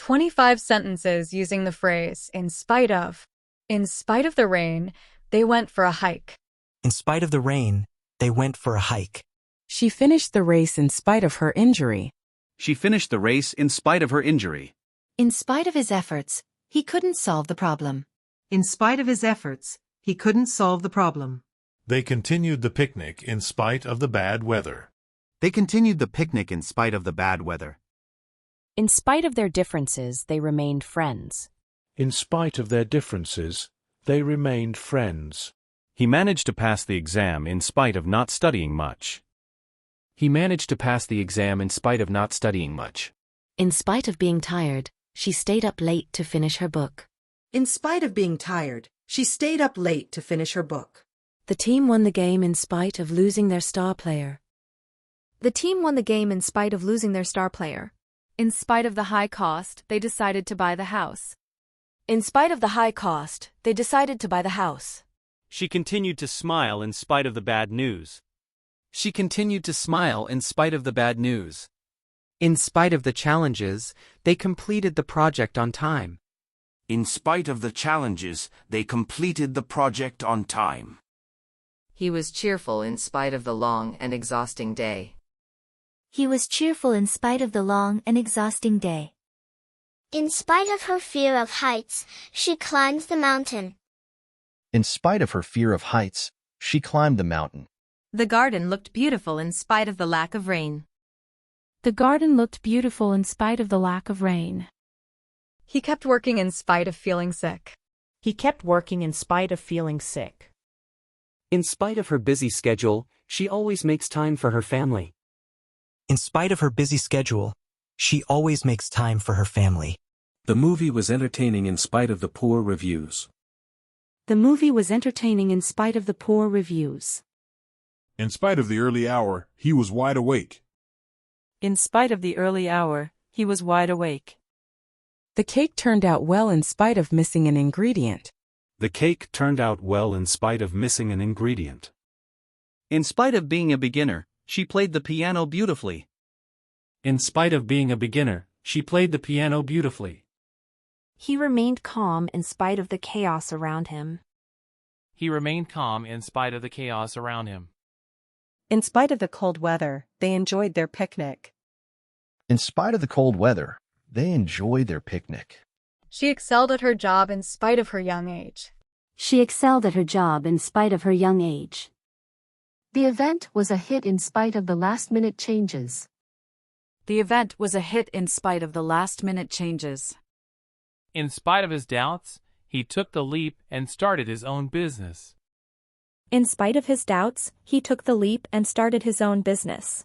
25 sentences using the phrase in spite of. In spite of the rain, they went for a hike. In spite of the rain, they went for a hike. She finished the race in spite of her injury. She finished the race in spite of her injury. In spite of his efforts, he couldn't solve the problem. In spite of his efforts, he couldn't solve the problem. They continued the picnic in spite of the bad weather. They continued the picnic in spite of the bad weather. In spite of their differences, they remained friends. In spite of their differences, they remained friends. He managed to pass the exam in spite of not studying much. He managed to pass the exam in spite of not studying much. In spite of being tired, she stayed up late to finish her book. In spite of being tired, she stayed up late to finish her book. The team won the game in spite of losing their star player. The team won the game in spite of losing their star player. In spite of the high cost, they decided to buy the house. In spite of the high cost, they decided to buy the house. She continued to smile in spite of the bad news. She continued to smile in spite of the bad news. In spite of the challenges, they completed the project on time. In spite of the challenges, they completed the project on time. He was cheerful in spite of the long and exhausting day. He was cheerful in spite of the long and exhausting day. In spite of her fear of heights, she climbed the mountain. In spite of her fear of heights, she climbed the mountain. The garden looked beautiful in spite of the lack of rain. The garden looked beautiful in spite of the lack of rain. He kept working in spite of feeling sick. He kept working in spite of feeling sick. In spite of her busy schedule, she always makes time for her family. In spite of her busy schedule, she always makes time for her family. The movie was entertaining in spite of the poor reviews. The movie was entertaining in spite of the poor reviews. In spite of the early hour, he was wide awake. In spite of the early hour, he was wide awake. The cake turned out well in spite of missing an ingredient. The cake turned out well in spite of missing an ingredient. In spite of being a beginner, she played the piano beautifully. In spite of being a beginner, she played the piano beautifully. He remained calm in spite of the chaos around him. He remained calm in spite of the chaos around him. In spite of the cold weather, they enjoyed their picnic. In spite of the cold weather, they enjoyed their picnic. She excelled at her job in spite of her young age. She excelled at her job in spite of her young age. The event was a hit in spite of the last-minute changes. The event was a hit in spite of the last-minute changes. In spite of his doubts, he took the leap and started his own business. In spite of his doubts, he took the leap and started his own business.